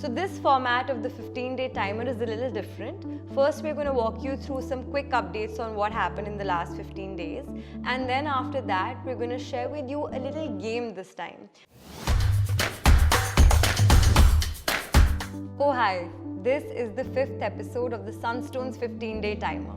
So this format of the 15-day timer is a little different. First, we're going to walk you through some quick updates on what happened in the last 15 days. And then after that, we're going to share with you a little game this time. Oh hi, this is the 5th episode of the Sunstone's 15-day timer.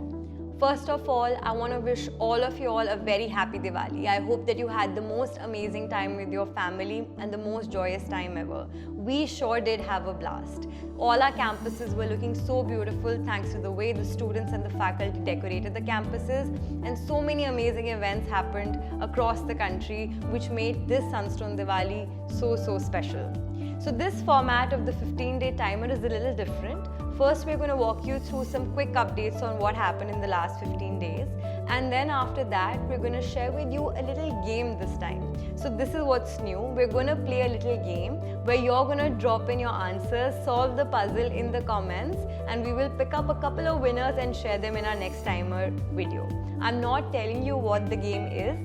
First of all, I want to wish all of you all a very happy Diwali. I hope that you had the most amazing time with your family and the most joyous time ever. We sure did have a blast. All our campuses were looking so beautiful thanks to the way the students and the faculty decorated the campuses, and so many amazing events happened across the country which made this Sunstone Diwali so special. So this format of the 15-day timer is a little different. First, we're going to walk you through some quick updates on what happened in the last 15 days. And then after that, we're going to share with you a little game this time. So this is what's new. We're going to play a little game where you're going to drop in your answers, solve the puzzle in the comments, and we will pick up a couple of winners and share them in our next timer video. I'm not telling you what the game is.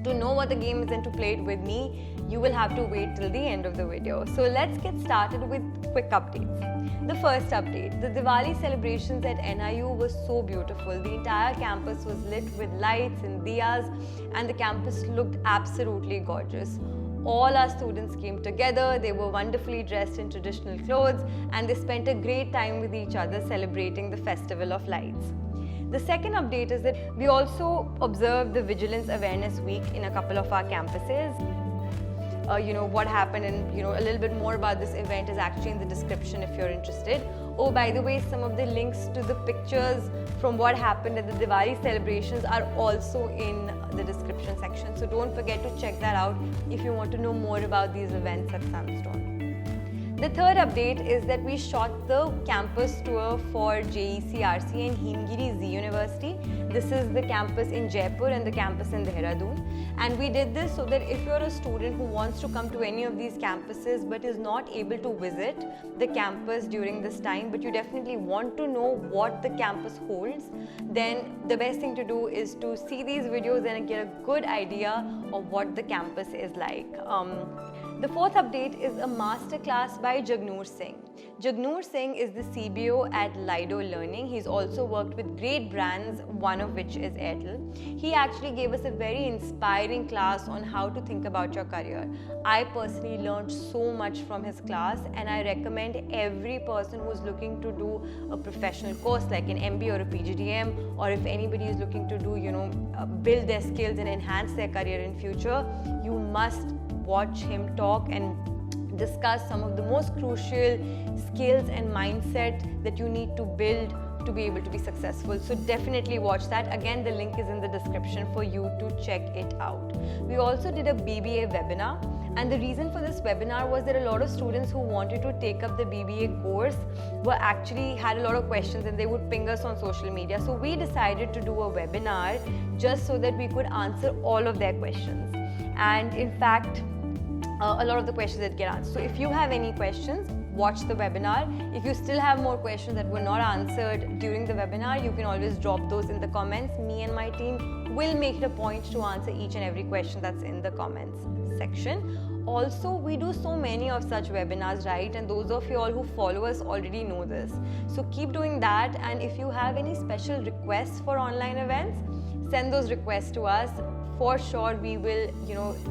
To know what the game is and to play it with me, you will have to wait till the end of the video. So let's get started with quick updates. The first update, the Diwali celebrations at NIU was so beautiful. The entire campus was lit with lights and diyas, and the campus looked absolutely gorgeous. All our students came together, they were wonderfully dressed in traditional clothes, and they spent a great time with each other celebrating the Festival of Lights. The second update is that we also observed the Vigilance Awareness Week in a couple of our campuses. What happened and a little bit more about this event is actually in the description if you're interested. Oh, by the way, some of the links to the pictures from what happened at the Diwali celebrations are also in the description section. So don't forget to check that out if you want to know more about these events at Sunstone. The third update is that we shot the campus tour for JECRC and Himgiri Zee University. This is the campus in Jaipur and the campus in Dehradun. And we did this so that if you're a student who wants to come to any of these campuses but is not able to visit the campus during this time, but you definitely want to know what the campus holds, then the best thing to do is to see these videos and get a good idea of what the campus is like. The fourth update is a masterclass by Jagnoor Singh. Jagnoor Singh is the CBO at Lido Learning. He's also worked with great brands, one of which is Airtel. He actually gave us a very inspiring class on how to think about your career. I personally learned so much from his class, and I recommend every person who's looking to do a professional course like an MBA or a PGDM, or if anybody is looking to do, build their skills and enhance their career in future, you must watch him talk and discuss some of the most crucial skills and mindset that you need to build to be able to be successful. So definitely watch that. Again, the link is in the description for you to check it out. We also did a BBA webinar, and the reason for this webinar was that a lot of students who wanted to take up the BBA course had a lot of questions, and they would ping us on social media. So we decided to do a webinar just so that we could answer all of their questions. And in fact, a lot of the questions that get answered. So if you have any questions, watch the webinar. If you still have more questions that were not answered during the webinar, you can always drop those in the comments. Me and my team will make it a point to answer each and every question that's in the comments section. Also, we do so many of such webinars, right? And those of you all who follow us already know this. So keep doing that, and if you have any special requests for online events, send those requests to us. For sure, we will,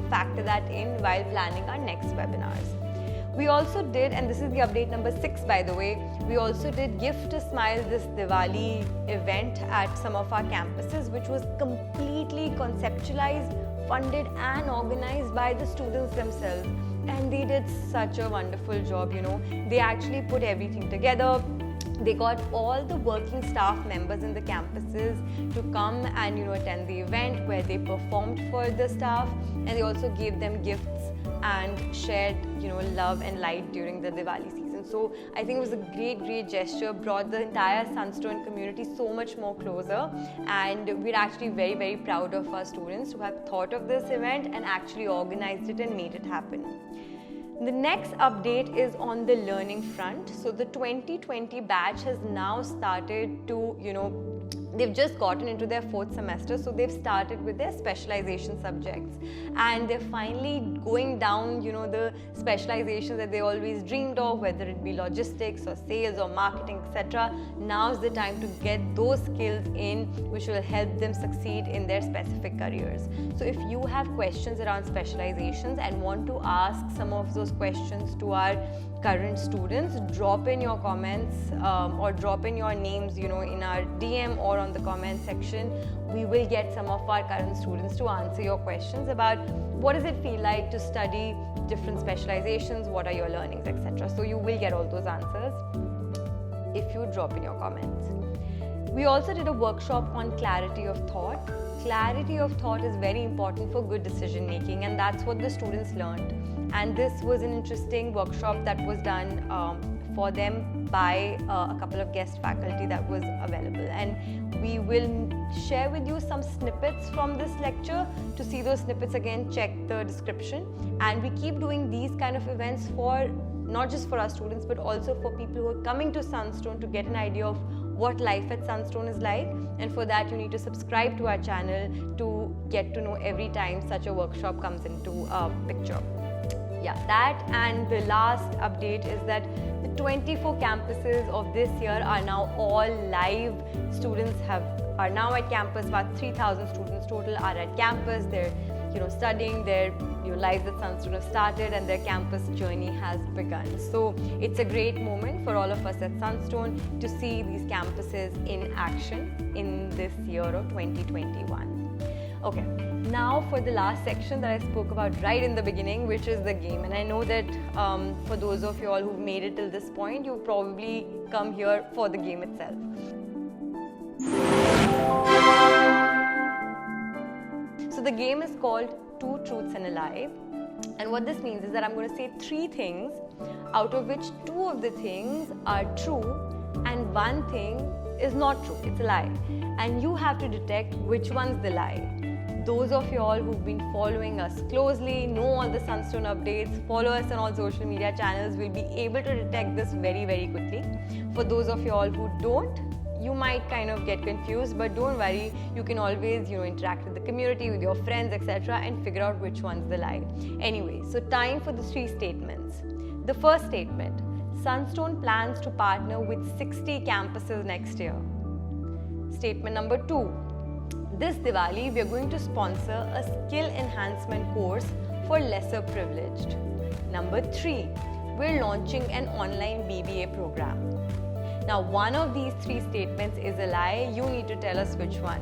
factor that in while planning our next webinars. We also did, and this is the update number 6 by the way, we also did Gift a Smile this Diwali event at some of our campuses, which was completely conceptualized, funded and organized by the students themselves. And they did such a wonderful job, They actually put everything together. They got all the working staff members in the campuses to come and attend the event where they performed for the staff, and they also gave them gifts and shared love and light during the Diwali season. So I think it was a great gesture, brought the entire Sunstone community so much more closer, and we're actually very proud of our students who have thought of this event and actually organized it and made it happen. The next update is on the learning front. So the 2020 batch has now started to, they've just gotten into their 4th semester, so they've started with their specialization subjects, and they're finally going down, the specializations that they always dreamed of, whether it be logistics or sales or marketing, etc. Now's the time to get those skills in, which will help them succeed in their specific careers. So if you have questions around specializations and want to ask some of those questions to our current students, drop in your comments or drop in your names, in our DM or on the comment section. We will get some of our current students to answer your questions about what does it feel like to study different specializations, what are your learnings, etc. So you will get all those answers if you drop in your comments. We also did a workshop on clarity of thought. Clarity of thought is very important for good decision making, and that's what the students learned. And this was an interesting workshop that was done for them by a couple of guest faculty that was available. And we will share with you some snippets from this lecture. To see those snippets, again, check the description. And we keep doing these kind of events for not just for our students, but also for people who are coming to Sunstone to get an idea of what life at Sunstone is like. And for that, you need to subscribe to our channel to get to know every time such a workshop comes into a picture. Yeah, that, and the last update is that the 24 campuses of this year are now all live. Students are now at campus. About 3,000 students total are at campus. They're studying. Their lives at Sunstone have started, and their campus journey has begun. So it's a great moment for all of us at Sunstone to see these campuses in action in this year of 2021. Okay, now for the last section that I spoke about right in the beginning, which is the game. And I know that for those of you all who've made it till this point, you've probably come here for the game itself. So the game is called 2 Truths and a Lie. And what this means is that I'm going to say 3 things, out of which 2 of the things are true and 1 thing is not true, it's a lie. And you have to detect which one's the lie. Those of you all who've been following us closely, know all the Sunstone updates, follow us on all social media channels, will be able to detect this very, very quickly. For those of you all who don't, you might kind of get confused, but don't worry, you can always interact with the community, with your friends, etc., and figure out which one's the lie. Anyway, so time for the 3 statements. The first statement: Sunstone plans to partner with 60 campuses next year. Statement number 2: this Diwali, we are going to sponsor a skill enhancement course for lesser privileged. Number 3, we're launching an online BBA program. Now, one of these 3 statements is a lie. You need to tell us which one.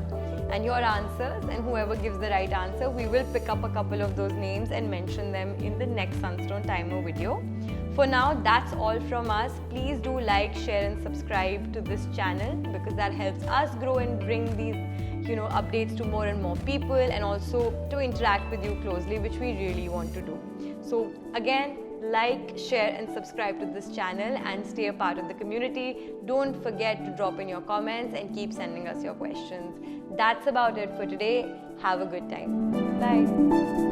And your answers, and whoever gives the right answer, we will pick up a couple of those names and mention them in the next Sunstone Timer video. For now, that's all from us. Please do like, share and subscribe to this channel, because that helps us grow and bring these updates to more and more people, and also to interact with you closely, which we really want to do. So again, like, share and subscribe to this channel and stay a part of the community. Don't forget to drop in your comments and keep sending us your questions. That's about it for today. Have a good time. Bye.